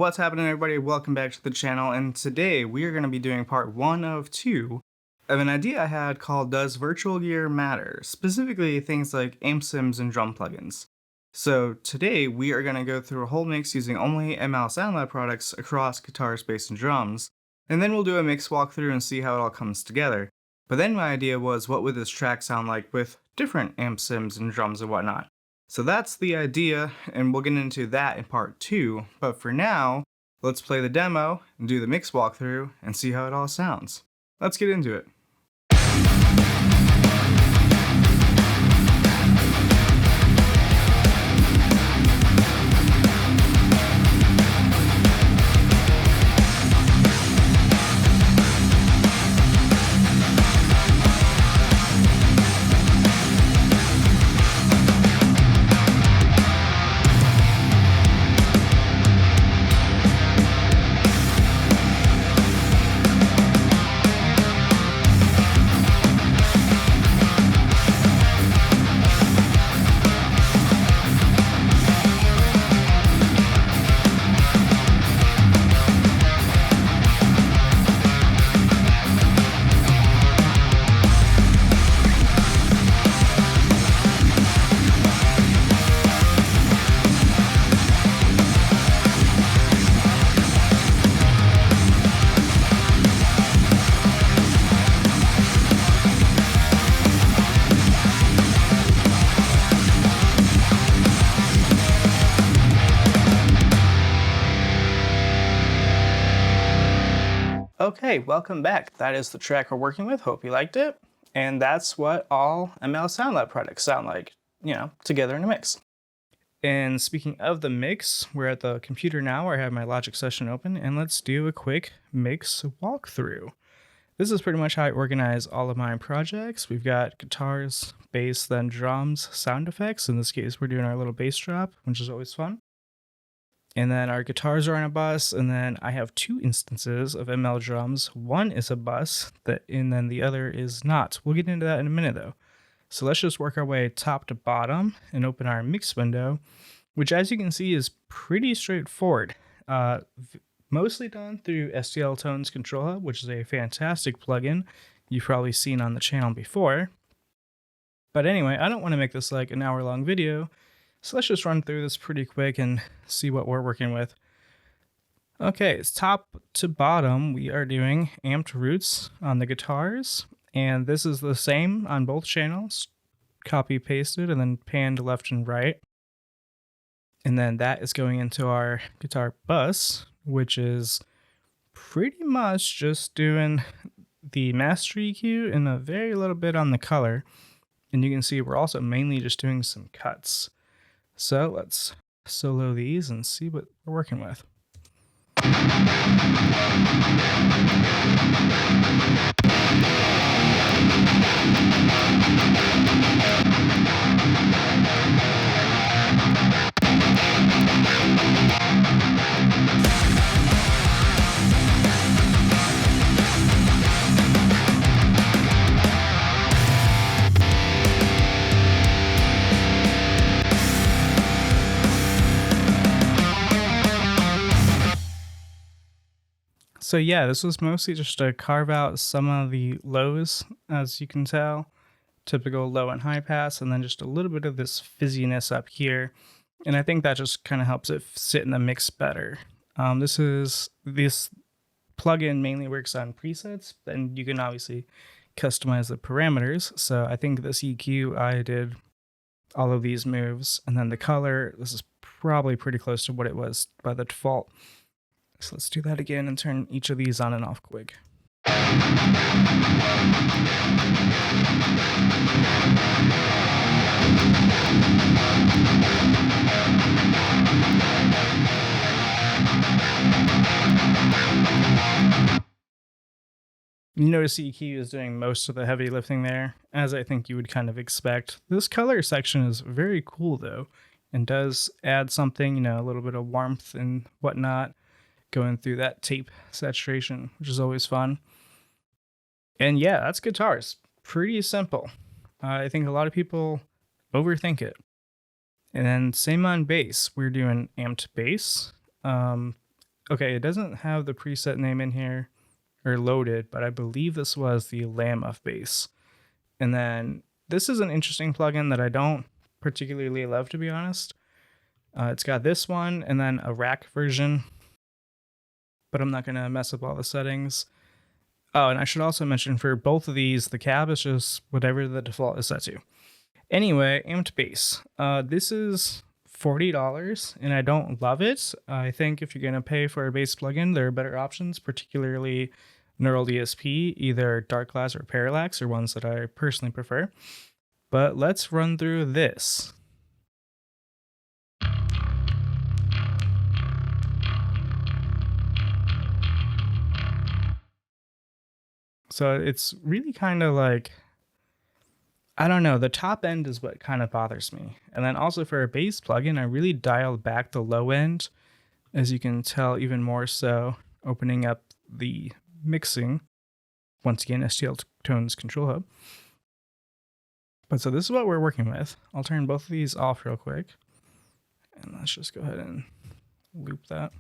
What's happening, everybody? Welcome back to the channel, and today we are going to be doing part 1 of 2 of an idea I had called Does Virtual Gear Matter? Specifically things like amp sims and drum plugins. So today we are going to go through a whole mix using only ML SoundLab products across guitars, bass, and drums, and then we'll do a mix walkthrough and see how it all comes together. But then my idea was, what would this track sound like with different amp sims and drums and whatnot? So that's the idea, and we'll get into that in part 2, but for now, let's play the demo and do the mix walkthrough and see how it all sounds. Let's get into it. Okay, welcome back. That is the track we're working with. Hope you liked it. And that's what all ML SoundLab products sound like, together in a mix. And speaking of the mix, we're at the computer now where I have my Logic session open, and let's do a quick mix walkthrough. This is pretty much how I organize all of my projects. We've got guitars, bass, then drums, sound effects. In this case, we're doing our little bass drop, which is always fun. And then our guitars are on a bus, and then I have 2 instances of ML drums. One is a bus, and then the other is not. We'll get into that in a minute, though. So let's just work our way top to bottom and open our mix window, which, as you can see, is pretty straightforward. Mostly done through STL Tones Control Hub, which is a fantastic plugin you've probably seen on the channel before. But anyway, I don't want to make this like an hour-long video, so let's just run through this pretty quick and see what we're working with. Okay, it's top to bottom. We are doing amped roots on the guitars, and this is the same on both channels. Copy pasted and then panned left and right. And then that is going into our guitar bus, which is pretty much just doing the master EQ and a very little bit on the color. And you can see we're also mainly just doing some cuts. So let's solo these and see what we're working with. So yeah, this was mostly just to carve out some of the lows, as you can tell, typical low and high pass, and then just a little bit of this fizziness up here. And I think that just kind of helps it sit in the mix better. This plugin mainly works on presets, and you can obviously customize the parameters. So I think this EQ, I did all of these moves, and then the color, this is probably pretty close to what it was by the default. So let's do that again and turn each of these on and off quick. You notice EQ is doing most of the heavy lifting there, as I think you would kind of expect. This color section is very cool though, and does add something, a little bit of warmth and whatnot, going through that tape saturation, which is always fun. And yeah, that's guitars. Pretty simple. I think a lot of people overthink it. And then same on bass. We're doing amped bass. Okay, it doesn't have the preset name in here or loaded, but I believe this was the Llama bass. And then this is an interesting plugin that I don't particularly love, to be honest. It's got this one and then a rack version, but I'm not going to mess up all the settings. Oh, and I should also mention for both of these, the cab is just whatever the default is set to. Anyway, amped bass. This is $40 and I don't love it. I think if you're going to pay for a bass plugin, there are better options, particularly Neural DSP, either Dark Glass or Parallax are ones that I personally prefer. But let's run through this. So it's really kind of like, I don't know, the top end is what kind of bothers me. And then also for a bass plugin, I really dialed back the low end, as you can tell, even more so, opening up the mixing. Once again, STL Tones Control Hub. But so this is what we're working with. I'll turn both of these off real quick. And let's just go ahead and loop that.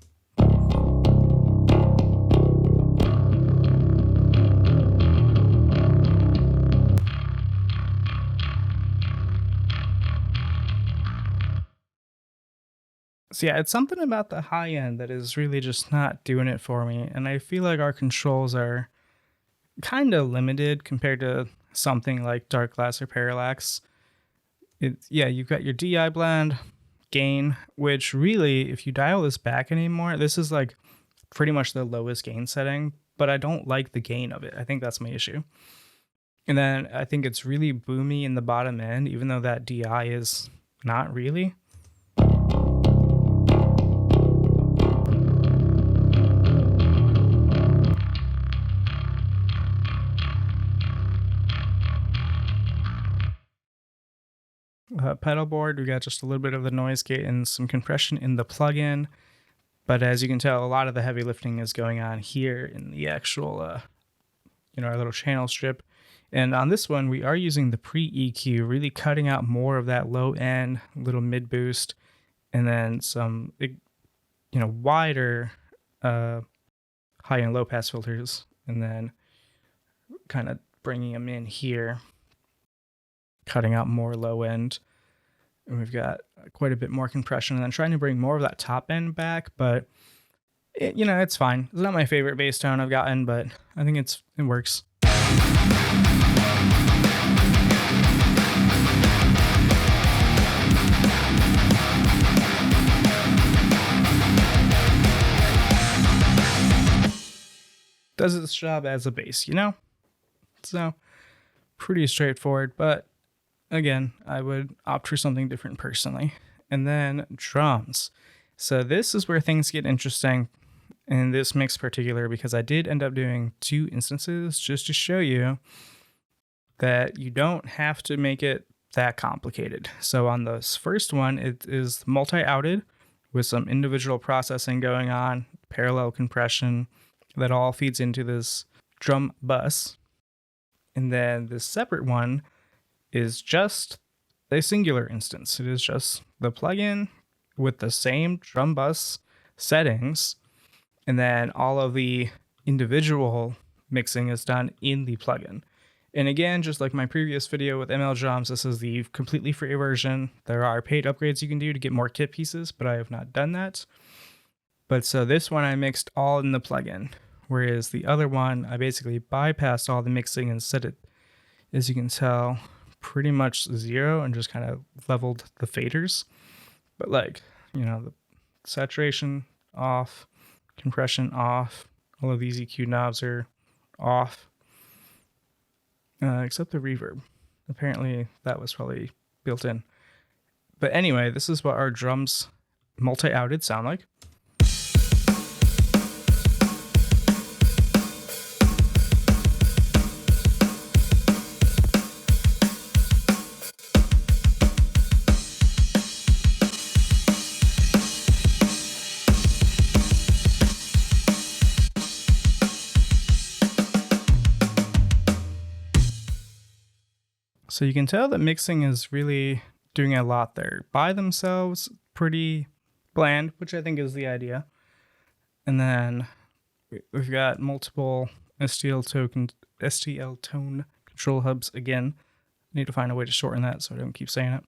So yeah, it's something about the high end that is really just not doing it for me. And I feel like our controls are kind of limited compared to something like Dark Glass or Parallax. Yeah, you've got your DI blend, gain, which really, if you dial this back anymore, this is like pretty much the lowest gain setting, but I don't like the gain of it. I think that's my issue. And then I think it's really boomy in the bottom end, even though that DI is not really. Pedal board, we got just a little bit of the noise gate and some compression in the plugin. But as you can tell, a lot of the heavy lifting is going on here in the actual, our little channel strip. And on this one, we are using the pre-EQ, really cutting out more of that low end, little mid boost, and then some, wider high and low pass filters, and then kind of bringing them in here, cutting out more low end. And we've got quite a bit more compression, and then trying to bring more of that top end back, but it's fine. It's not my favorite bass tone I've gotten, but I think it works. Does its job as a bass, So pretty straightforward, but again, I would opt for something different personally. And then drums. So this is where things get interesting in this mix particular, because I did end up doing 2 instances just to show you that you don't have to make it that complicated. So on this first one, it is multi-outed with some individual processing going on, parallel compression that all feeds into this drum bus. And then the separate one is just a singular instance. It is just the plugin with the same drum bus settings, and then all of the individual mixing is done in the plugin. And again, just like my previous video with ML drums, this is the completely free version. There are paid upgrades you can do to get more kit pieces, but I have not done that. But so this one I mixed all in the plugin, whereas the other one I basically bypassed all the mixing and set it, as you can tell, pretty much 0 and just kind of leveled the faders. But the saturation off, compression off, all of these EQ knobs are off, except the reverb. Apparently that was probably built in. But anyway, this is what our drums multi-outed sound like. So you can tell that mixing is really doing a lot there. By themselves, pretty bland, which I think is the idea. And then we've got multiple STL tone control hubs again. I need to find a way to shorten that so I don't keep saying it.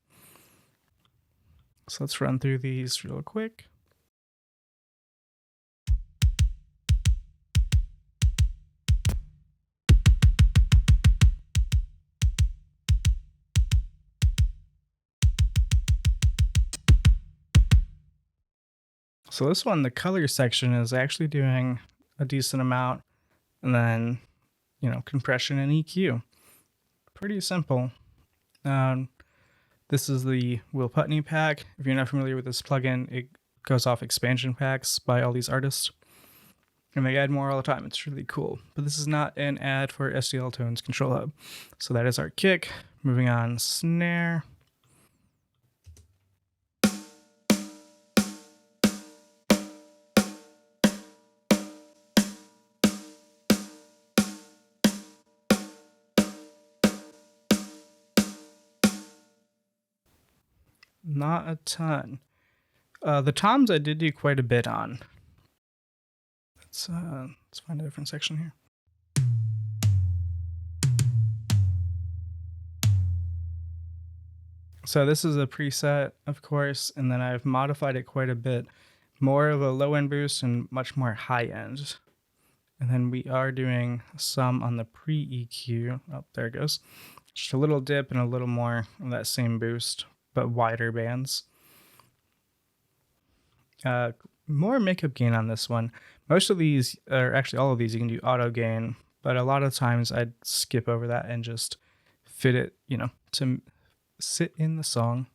So let's run through these real quick. So this one, the color section, is actually doing a decent amount, and then, compression and EQ. Pretty simple. This is the Will Putney pack. If you're not familiar with this plugin, it goes off expansion packs by all these artists, and they add more all the time. It's really cool. But this is not an ad for STL Tones Control Hub. So that is our kick. Moving on, snare. Not a ton. The toms I did do quite a bit on. Let's find a different section here. So this is a preset, of course, and then I've modified it quite a bit. More of a low-end boost and much more high-end. And then we are doing some on the pre-EQ. Oh, there it goes. Just a little dip and a little more of that same boost, but wider bands. More makeup gain on this one. Most of these, or actually all of these, you can do auto gain, but a lot of times I'd skip over that and just fit it, to sit in the song.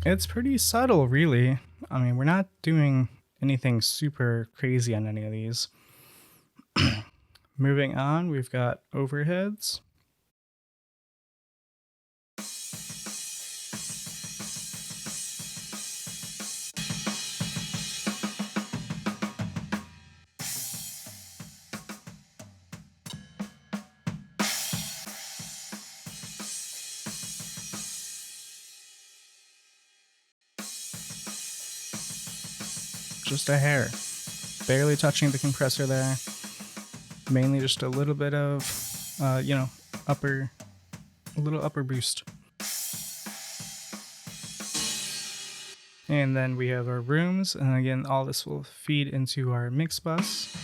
It's pretty subtle, really. I mean, we're not doing anything super crazy on any of these. Moving on, we've got overheads. Just a hair, barely touching the compressor there. Mainly just a little bit of, upper boost. And then we have our rooms, and again, all this will feed into our mix bus.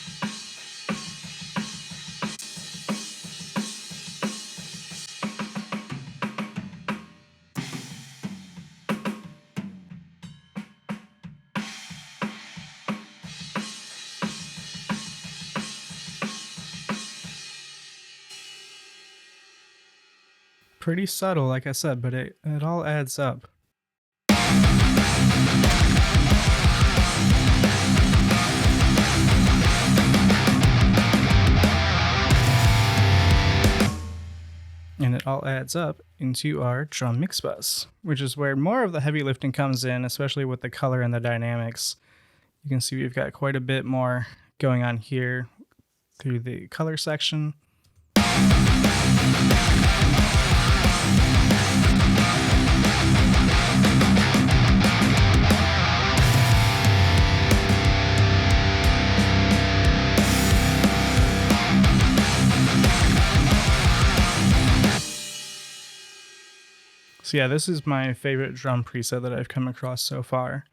Pretty subtle, like I said, but it all adds up. And it all adds up into our drum mix bus, which is where more of the heavy lifting comes in, especially with the color and the dynamics. You can see we've got quite a bit more going on here through the color section. So yeah, this is my favorite drum preset that I've come across so far.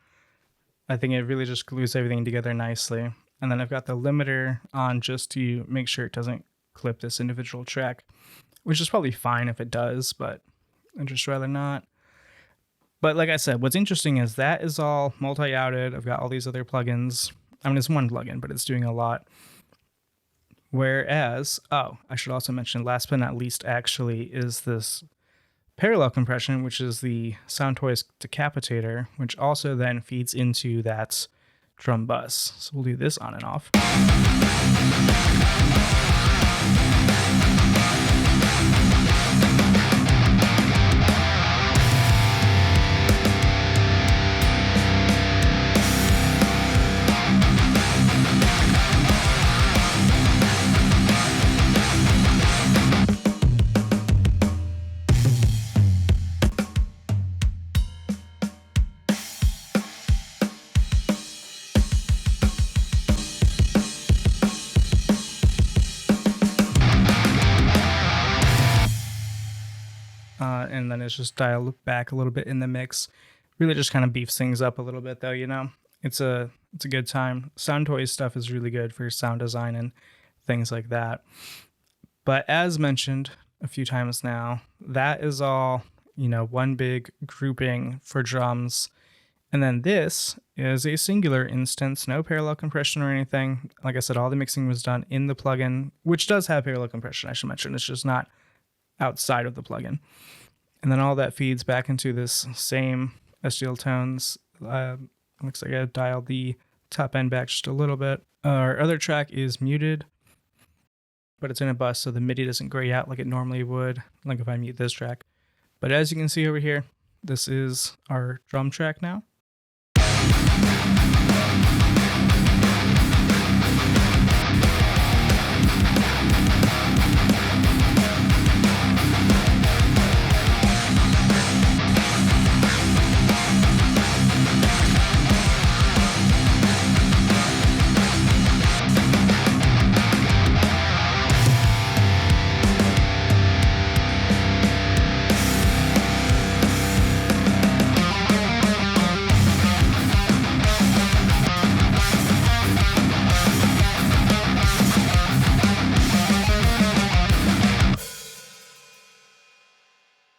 I think it really just glues everything together nicely. And then I've got the limiter on just to make sure it doesn't clip this individual track, which is probably fine if it does, but I'd just rather not. But like I said, what's interesting is that is all multi-outed. I've got all these other plugins. I mean, it's one plugin, but it's doing a lot. Whereas, I should also mention, last but not least, actually, is this parallel compression, which is the Soundtoys decapitator, which also then feeds into that drum bus. So we'll do this on and off. and then it's just dialed back a little bit in the mix. Really just kind of beefs things up a little bit though, you know? It's a good time. Sound Toys stuff is really good for sound design and things like that. But as mentioned a few times now, that is all, you know, one big grouping for drums. And then this is a singular instance, no parallel compression or anything. Like I said, all the mixing was done in the plugin, which does have parallel compression, I should mention. It's just not outside of the plugin. And then all that feeds back into this same SDL tones. Looks like I dialed the top end back just a little bit. Our other track is muted, but it's in a bus, so the MIDI doesn't gray out like it normally would, like if I mute this track. But as you can see over here, this is our drum track now.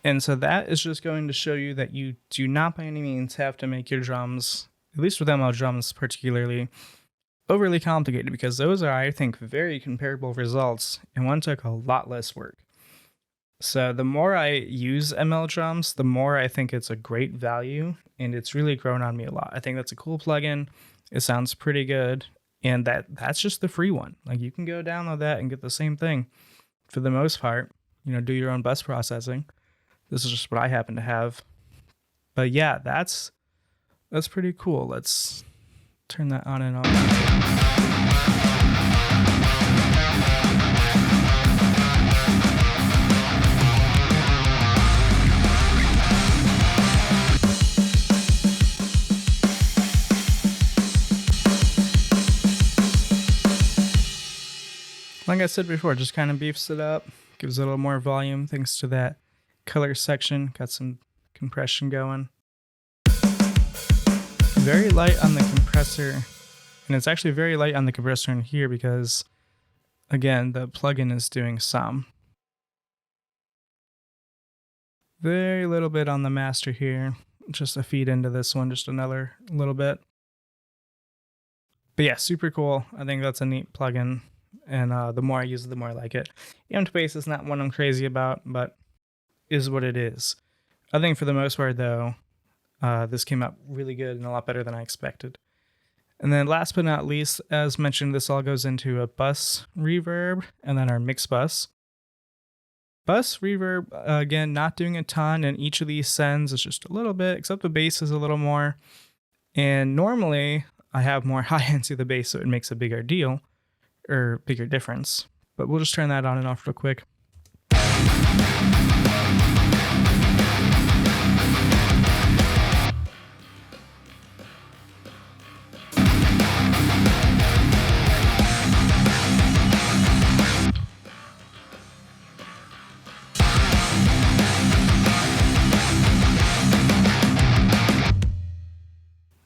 And so that is just going to show you that you do not by any means have to make your drums, at least with ML drums particularly, overly complicated, because those are, I think, very comparable results, and one took a lot less work. So the more I use ML drums, the more I think it's a great value, and it's really grown on me a lot. I think that's a cool plugin. It sounds pretty good, and that's just the free one. Like, you can go download that and get the same thing for the most part. You know, do your own bus processing. This is just what I happen to have. But yeah, that's pretty cool. Let's turn that on and off. Like I said before, just kind of beefs it up, gives it a little more volume thanks to that color section. Got some compression going. Very light on the compressor, and it's actually very light on the compressor in here because, again, the plugin is doing some. Very little bit on the master here, just a feed into this one, just another little bit. But yeah, super cool. I think that's a neat plugin, and the more I use it, the more I like it. Amped bass is not one I'm crazy about, but is what it is. I think for the most part, though, this came out really good and a lot better than I expected. And then last but not least, as mentioned, this all goes into a bus reverb and then our mix bus. Bus reverb, again, not doing a ton, and each of these sends is just a little bit, except the bass is a little more. And normally I have more high end to the bass, so it makes a bigger deal or bigger difference. But we'll just turn that on and off real quick.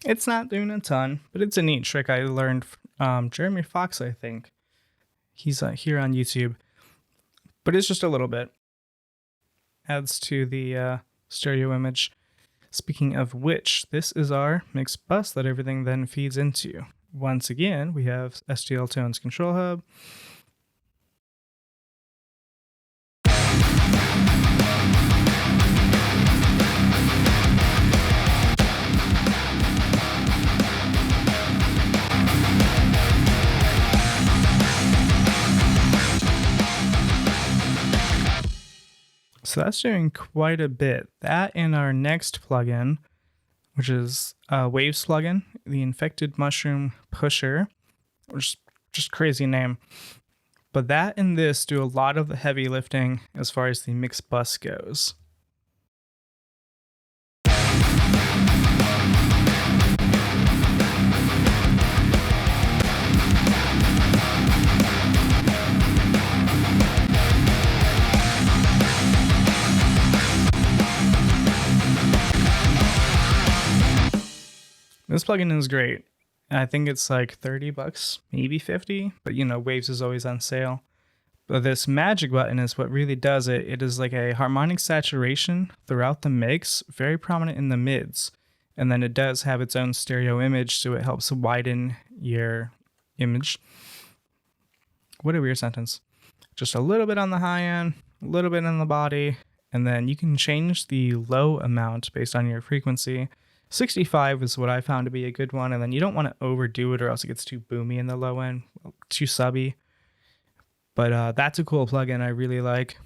It's not doing a ton, but it's a neat trick I learned from Jeremy Fox, I think. He's here on YouTube. But it's just a little bit. Adds to the stereo image. Speaking of which, this is our mixed bus that everything then feeds into. Once again, we have SDL Tones Control Hub. So that's doing quite a bit. That in our next plugin, which is Waves plugin, the Infected Mushroom Pusher, which is just crazy name. But that and this do a lot of the heavy lifting as far as the mix bus goes. This plugin is great. I think it's like 30 bucks, maybe 50, but you know, Waves is always on sale. But this magic button is what really does it. It is like a harmonic saturation throughout the mix, very prominent in the mids. And then it does have its own stereo image, so it helps widen your image. What a weird sentence. Just a little bit on the high end, a little bit in the body, and then you can change the low amount based on your frequency. 65 is what I found to be a good one, and then you don't want to overdo it or else it gets too boomy in the low end, too subby. But that's a cool plugin I really like.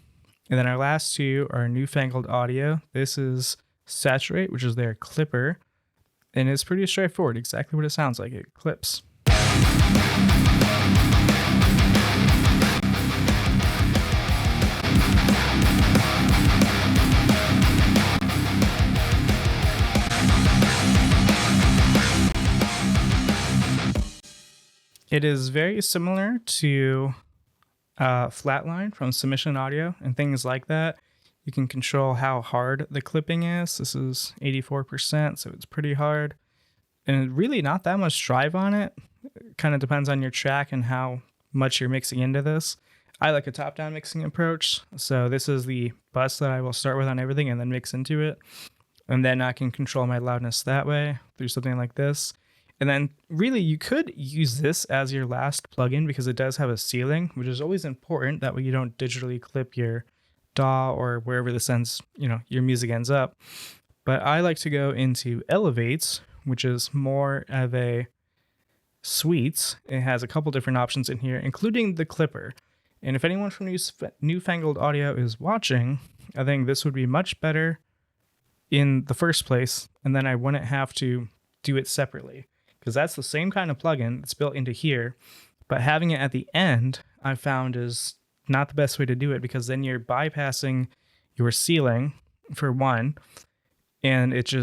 And then our last two are Newfangled Audio. This is Saturate, which is their clipper, and it's pretty straightforward, exactly what it sounds like. It clips. It is very similar to Flatline from Submission Audio and things like that. You can control how hard the clipping is. This is 84%, so it's pretty hard. And really not that much drive on it. It kind of depends on your track and how much you're mixing into this. I like a top-down mixing approach, so this is the bus that I will start with on everything and then mix into it. And then I can control my loudness that way through something like this. And then really you could use this as your last plugin because it does have a ceiling, which is always important. That way you don't digitally clip your DAW or wherever this ends, you know, your music ends up. But I like to go into Elevate, which is more of a suite. It has a couple different options in here, including the clipper. And if anyone from Newfangled Audio is watching, I think this would be much better in the first place. And then I wouldn't have to do it separately, because that's the same kind of plugin that's built into here, but having it at the end I found is not the best way to do it, because then you're bypassing your ceiling for one, and it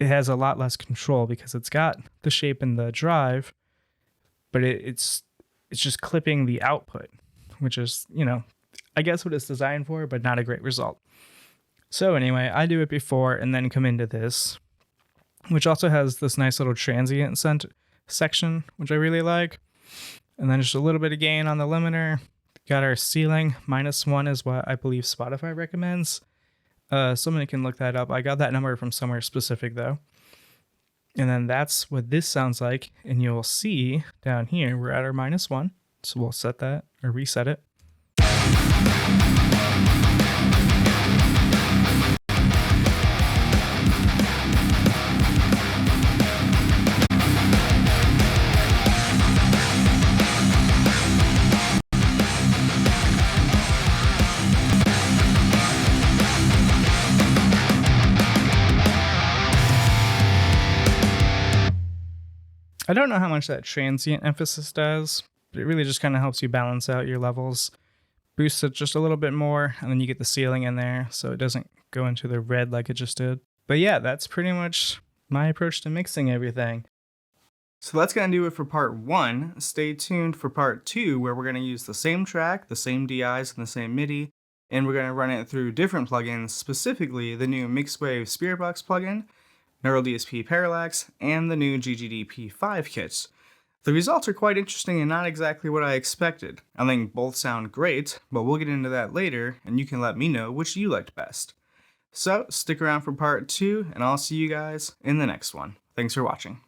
has a lot less control because it's got the shape in the drive, but it's just clipping the output, which is, you know, I guess what it's designed for, but not a great result. So anyway, I do it before and then come into this, which also has this nice little transient section, which I really like. And then just a little bit of gain on the limiter. Got our ceiling, -1 is what I believe Spotify recommends. Somebody can look that up. I got that number from somewhere specific though. And then that's what this sounds like. And you'll see down here, we're at our -1. So we'll set that or reset it. I don't know how much that transient emphasis does, but it really just kind of helps you balance out your levels. Boosts it just a little bit more, and then you get the ceiling in there, so it doesn't go into the red like it just did. But yeah, that's pretty much my approach to mixing everything. So that's going to do it for part 1. Stay tuned for part 2, where we're going to use the same track, the same DIs, and the same MIDI, and we're going to run it through different plugins, specifically the new Mixwave Spirit Box plugin, Neural DSP Parallax, and the new GGD P5 kits. The results are quite interesting and not exactly what I expected. I think both sound great, but we'll get into that later, and you can let me know which you liked best. So stick around for part 2, and I'll see you guys in the next one. Thanks for watching.